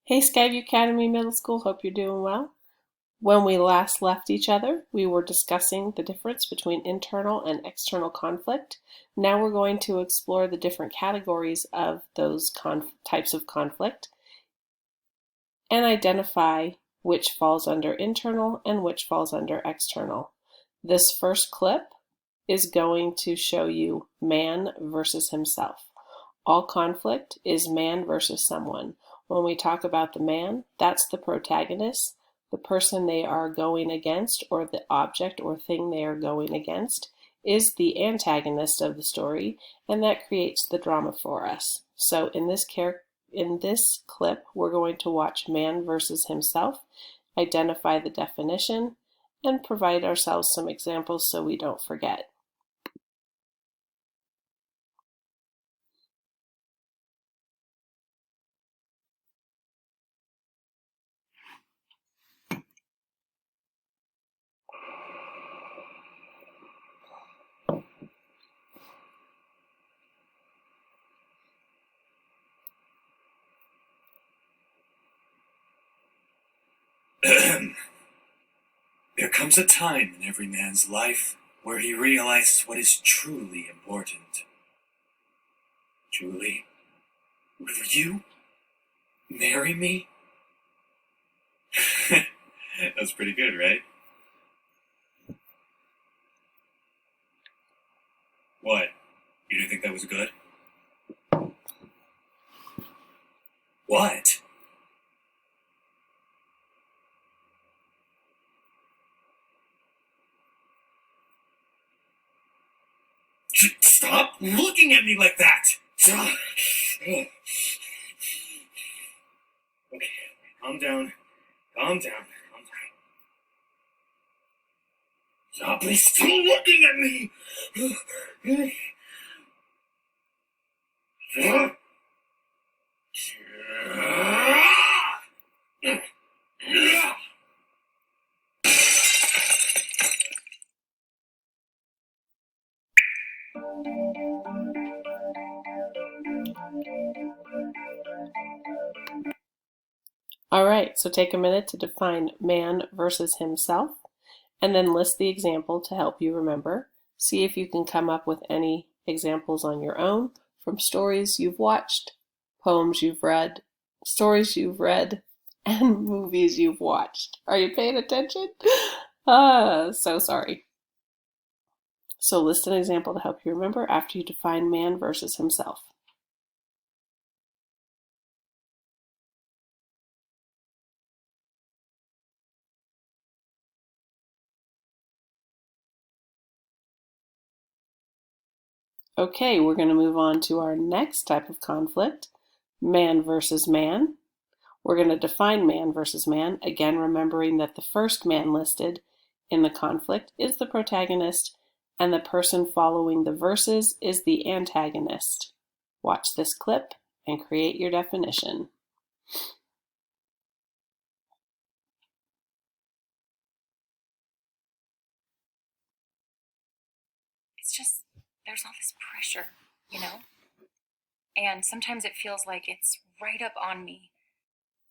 Hey Skyview Academy Middle School, hope you're doing well. When we last left each other, we were discussing the difference between internal and external conflict. Now we're going to explore the different categories of those types of conflict and identify which falls under internal and which falls under external. This first clip is going to show you man versus himself. All conflict is man versus someone. When we talk about the man, that's the protagonist, the person they are going against, or the object or thing they are going against is the antagonist of the story, and that creates the drama for us. So in this clip, we're going to watch man versus himself, identify the definition, and provide ourselves some examples so we don't forget. There comes a time in every man's life where he realizes what is truly important. Julie, will you marry me? That's pretty good, right? What? You didn't think that was good? What? Stop looking at me like that! Okay, calm down. Calm down. Stop, please stop looking at me! All right, so take a minute to define man versus himself, and then list the example to help you remember. See if you can come up with any examples on your own from stories you've watched, poems you've read, stories you've read, and movies you've watched. Are you paying attention? So sorry. So list an example to help you remember after you define man versus himself. Okay, we're going to move on to our next type of conflict, man versus man. We're going to define man versus man, again remembering that the first man listed in the conflict is the protagonist and the person following the verses is the antagonist. Watch this clip and create your definition. It's just, there's all this pressure, you know? And sometimes it feels like it's right up on me.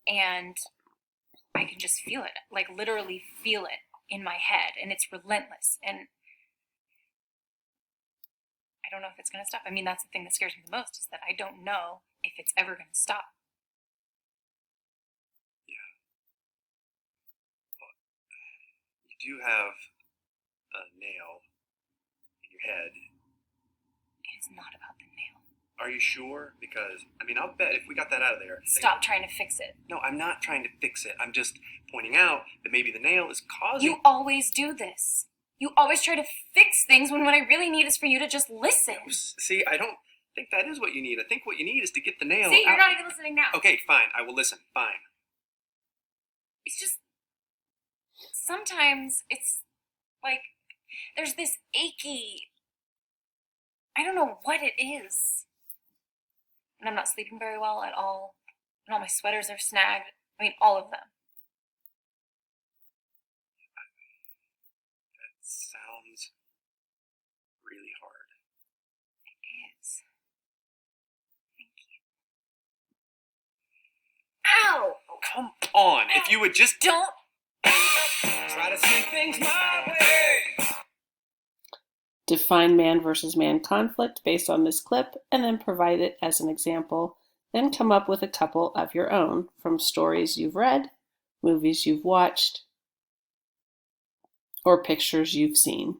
And I can just feel it, like literally feel it in my head. And it's relentless. And I don't know if it's going to stop. I mean, that's the thing that scares me the most, is that I don't know if it's ever going to stop. Yeah. Well, you do have a nail in your head. It is not about the nail. Are you sure? Because, I mean, I'll bet if we got that out of there... Stop trying to fix it. No, I'm not trying to fix it. I'm just pointing out that maybe the nail is causing... You always do this. You always try to fix things when what I really need is for you to just listen. See, I don't think that is what you need. I think what you need is to get the nail See, you're out. not even listening now. Okay, fine. I will listen. Fine. It's just... Sometimes it's like there's this achy... I don't know what it is. And I'm not sleeping very well at all. And all my sweaters are snagged. I mean, all of them. That sounds really hard. It is. Thank you. Ow! Come on, if you would just Don't. try to see things my way. Define man versus man conflict based on this clip and then provide it as an example. Then come up with a couple of your own from stories you've read, movies you've watched, or pictures you've seen.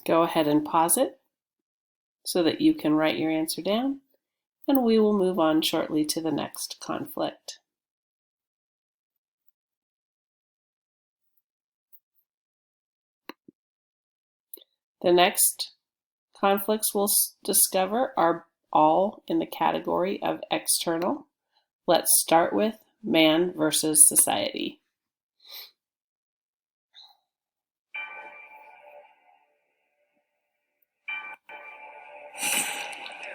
Go ahead and pause it so that you can write your answer down, and we will move on shortly to the next conflict. The next conflicts we'll discover are all in the category of external. Let's start with man versus society.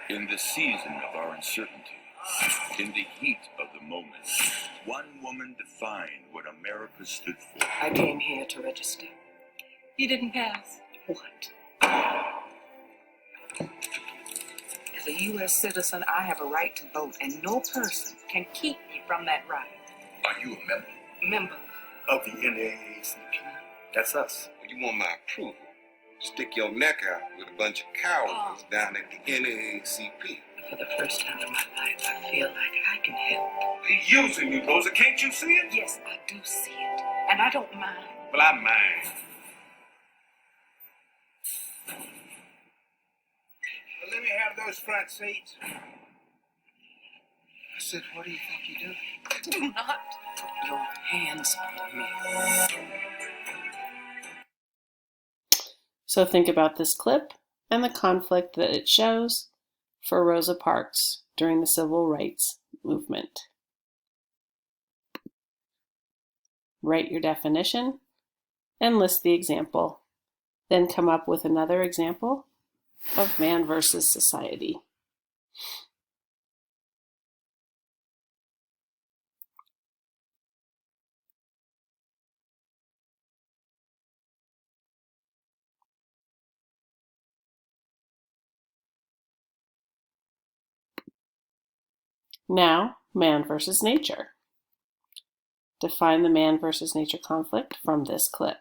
In the season of our uncertainty, in the heat of the moment, one woman defined what America stood for. I came here to register. You didn't pass. What? As a U.S. citizen, I have a right to vote, and no person can keep me from that right. Are you a member? Member. Of the NAACP. That's us. You want my approval? Stick your neck out with a bunch of cowards down at the NAACP. For the first time in my life, I feel like I can help. He's using you, Rosa. Can't you see it? Yes, I do see it, and I don't mind. Well, I mind. Well, let me have those front seats. I said, what do you think you're doing? Do not. Put your hands on me. So think about this clip and the conflict that it shows for Rosa Parks during the civil rights movement. Write your definition and list the example. Then come up with another example of man versus society. Now, man versus nature. Define the man versus nature conflict from this clip.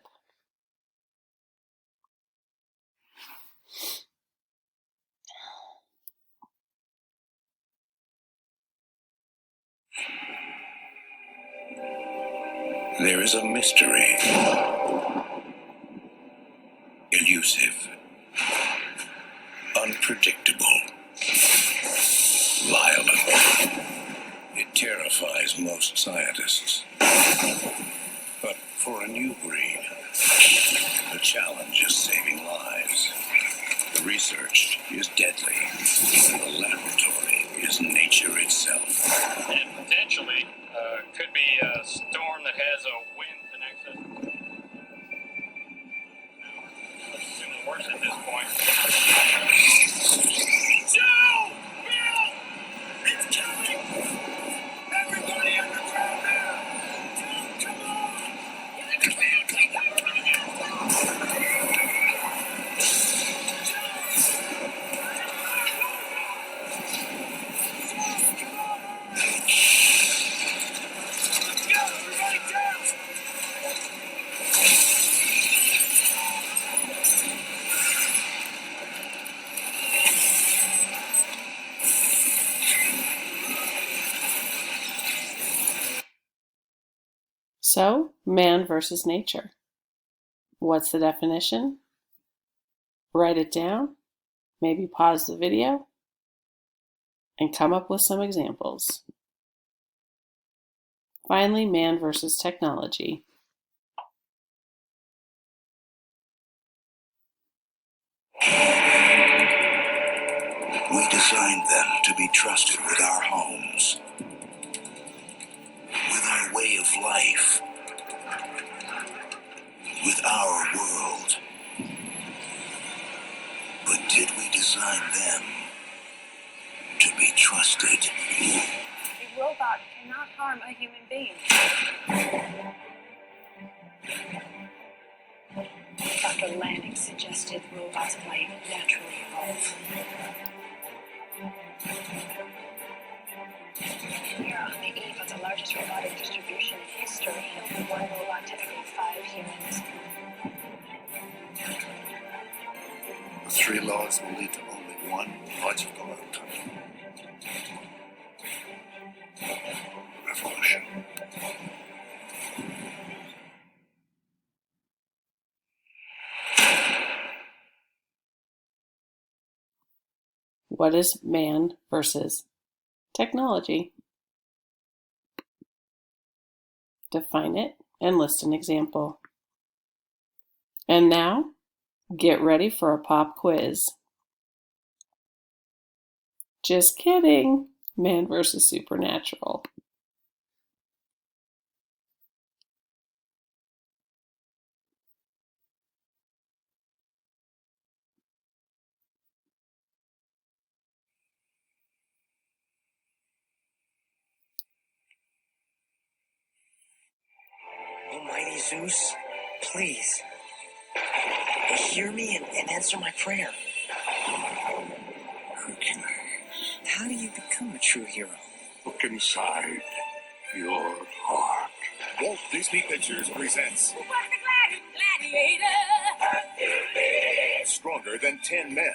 There is a mystery. Elusive. Unpredictable. Violent. It terrifies most scientists. But for a new breed, the challenge is saving lives. The research is deadly. The laboratory is nature itself. And potentially could be a storm that has a wind in excess. Let's assume the worst at this point. Joe! Bill! It's coming! Everybody underground now! Joe, come on! Get the command! Take cover right now! So, man versus nature. What's the definition? Write it down, maybe pause the video, and come up with some examples. Finally, man versus technology. We designed them to be trusted with our homes, with our way of life, with our world. But did we design them to be trusted? A robot cannot harm a human being. Dr. Lanning suggested robots might naturally evolve. antibiotic distribution history of one of about typically 5 humans. The 3 laws will lead to only one logical outcome. Revolution. What is man versus technology? Define it and list an example. And now, get ready for a pop quiz. Just kidding. Man versus supernatural. Almighty Zeus, please, hear me and answer my prayer. Hercules, How do you become a true hero? look inside your heart. Walt Disney Pictures presents Gladiator. Stronger Than 10 Men.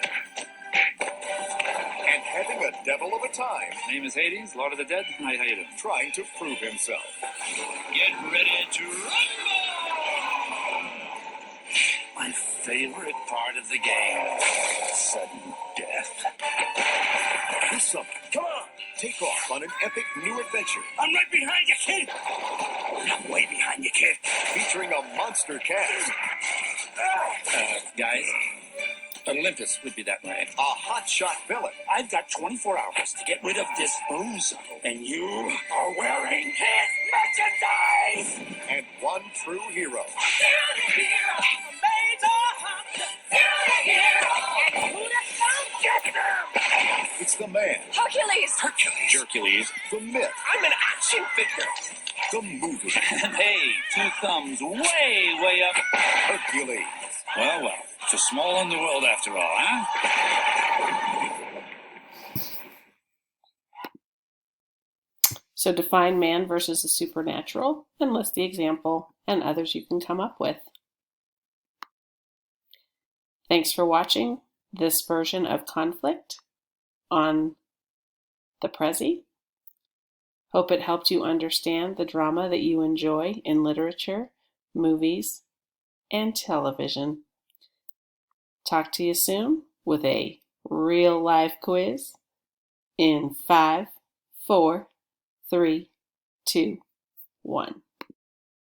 And having a devil of a time Name is Hades, Lord of the Dead. How you doing? trying to prove himself. Get ready to rumble! My favorite part of the game, sudden death. This summer, come on, take off on an epic new adventure I'm right behind you, kid! I'm way behind you, kid. featuring a monster cast, Guys, Olympus would be that way. a hotshot villain, I've got 24 hours to get rid of this bozo, and you are wearing his merchandise! and one true hero. It's the man, Hercules! Hercules. the myth, I'm an action figure. the movie. Hey, 2 thumbs way up. Hercules. Well, it's a small underworld after all, huh? So define man versus the supernatural and list the example and others you can come up with. Thanks for watching this version of Conflict on the Prezi. Hope it helped you understand the drama that you enjoy in literature, movies, and television. Talk to you soon with a real life quiz in 5, 4, 3, 2, 1.